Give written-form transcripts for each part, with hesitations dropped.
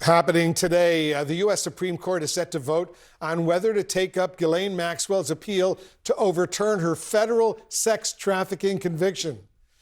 Happening today, the U.S. Supreme Court is set to vote on whether to take up Ghislaine Maxwell's appeal to overturn her federal sex trafficking conviction.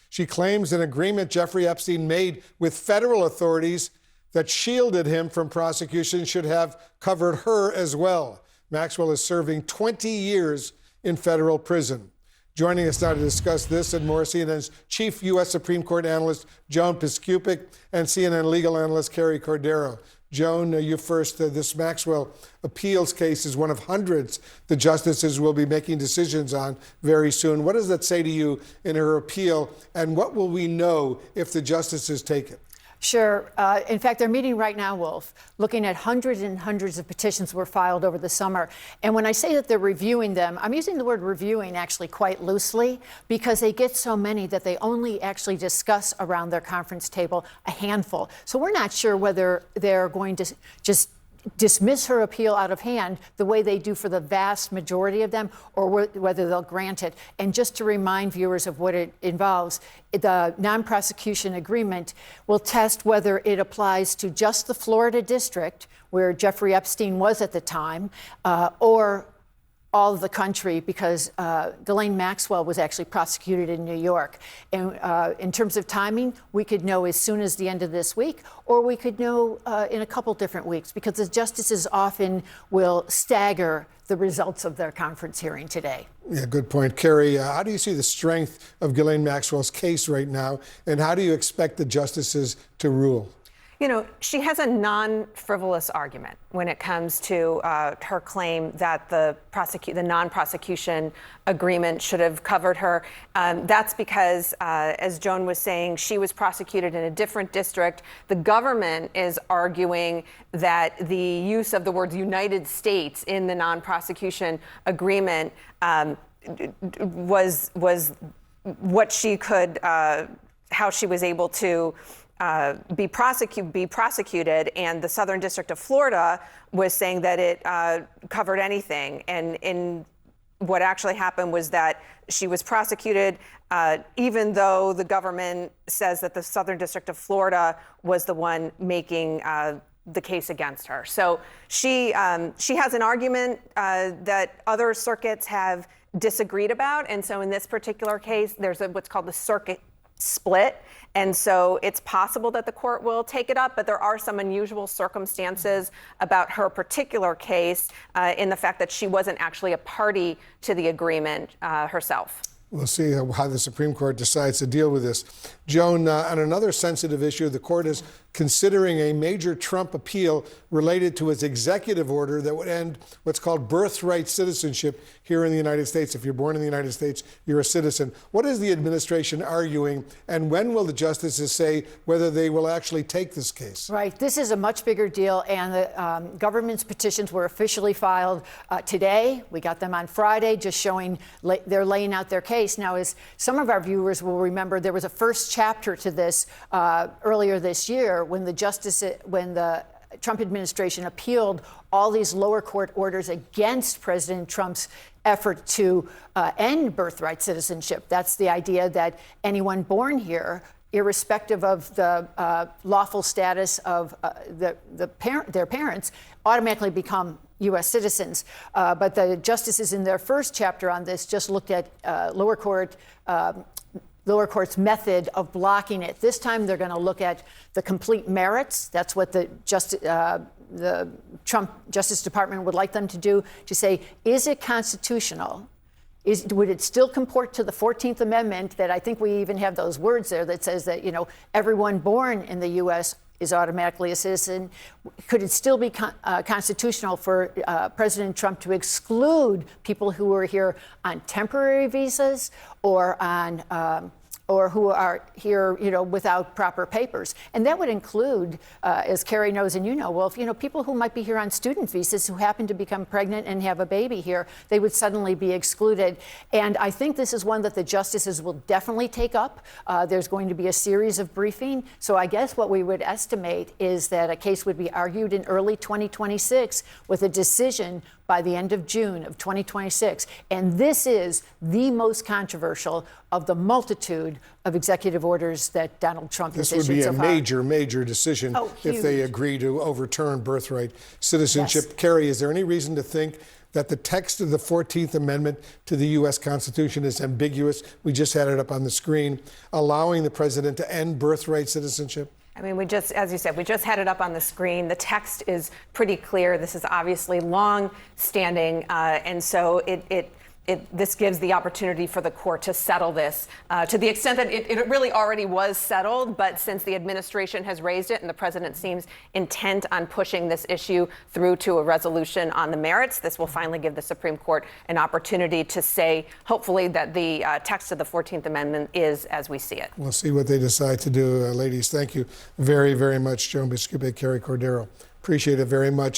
She claims an agreement Jeffrey Epstein made with federal authorities that shielded him from prosecution should have covered her as well. Maxwell is serving 20 years in federal prison. Joining us now to discuss this and more, CNN's chief U.S. Supreme Court analyst, Joan Piskupic, and CNN legal analyst, Carrie Cordero. Joan, you first. This Maxwell appeals case is one of hundreds the justices will be making decisions on very soon. What does that say to you in her appeal, and what will we know if the justices take it? Sure. In fact, they're meeting right now, Wolf, looking at hundreds and hundreds of petitions were filed over the summer. And when I say that they're reviewing them, I'm using the word reviewing actually quite loosely because they get so many that they only actually discuss around their conference table a handful. So we're not sure whether they're going to just dismiss her appeal out of hand the way they do for the vast majority of them, or whether they'll grant it. And just to remind viewers of what it involves, the non-prosecution agreement will test whether it applies to just the Florida district, where Jeffrey Epstein was at the time, or all of the country, because Ghislaine Maxwell was actually prosecuted in New York. And in terms of timing, we could know as soon as the end of this week, or we could know in a couple different weeks, because the justices often will stagger the results of their conference hearing today. Yeah, good point. Carrie, how do you see the strength of Ghislaine Maxwell's case right now, and how do you expect the justices to rule? You know, she has a non-frivolous argument when it comes to her claim that the non-prosecution agreement should have covered her. That's because, as Joan was saying, she was prosecuted in a different district. The government is arguing that the use of the words United States in the non-prosecution agreement was what she could, how she was able to be prosecuted, and the Southern District of Florida was saying that it covered anything. And in what actually happened was that she was prosecuted, even though the government says that the Southern District of Florida was the one making the case against her. So she has an argument that other circuits have disagreed about, and so in this particular case, there's what's called the circuit split. And so it's possible that the court will take it up, but there are some unusual circumstances about her particular case in the fact that she wasn't actually a party to the agreement herself. We'll see how the Supreme Court decides to deal with this. Joan, on another sensitive issue, the court is considering a major Trump appeal related to his executive order that would end what's called birthright citizenship here in the United States. If you're born in the United States, you're a citizen. What is the administration arguing, and when will the justices say whether they will actually take this case? Right. This is a much bigger deal, and the government's petitions were officially filed today. We got them on Friday, just showing they're laying out their case. Now, as some of our viewers will remember, there was a first chapter to this earlier this year when the Trump administration appealed all these lower court orders against President Trump's effort to end birthright citizenship. That's the idea that anyone born here, irrespective of the lawful status of their parents, automatically become U.S. citizens. But the justices in their first chapter on this just looked at lower court's method of blocking it. This time they're going to look at the complete merits. That's what the Trump Justice Department would like them to do, to say, is it constitutional? Would it still comport to the 14th Amendment that I think we even have those words there that says that, everyone born in the U.S. is automatically a citizen? Could it still be constitutional for President Trump to exclude people who are here on temporary visas or on or who are here, without proper papers? And that would include, as Carrie knows and Wolf, people who might be here on student visas who happen to become pregnant and have a baby here. They would suddenly be excluded. And I think this is one that the justices will definitely take up. There's going to be a series of briefing. So I guess what we would estimate is that a case would be argued in early 2026 with a decision by the end of June of 2026. And this is the most controversial of the multitude of executive orders that Donald Trump has This would issued be so a far. major decision if they huge. agree to overturn birthright citizenship. Yes. Carrie, is there any reason to think that the text of the 14th Amendment to the U.S. Constitution is ambiguous? We just had it up on the screen, allowing the president to end birthright citizenship. I mean, as you said, we just had it up on the screen. The text is pretty clear. This is obviously long-standing, and so this gives the opportunity for the court to settle this to the extent that it really already was settled. But since the administration has raised it and the president seems intent on pushing this issue through to a resolution on the merits, this will finally give the Supreme Court an opportunity to say, hopefully, that the text of the 14th Amendment is as we see it. We'll see what they decide to do. Ladies, thank you very, very much, Joan Biskupic, Carrie Cordero. Appreciate it very much.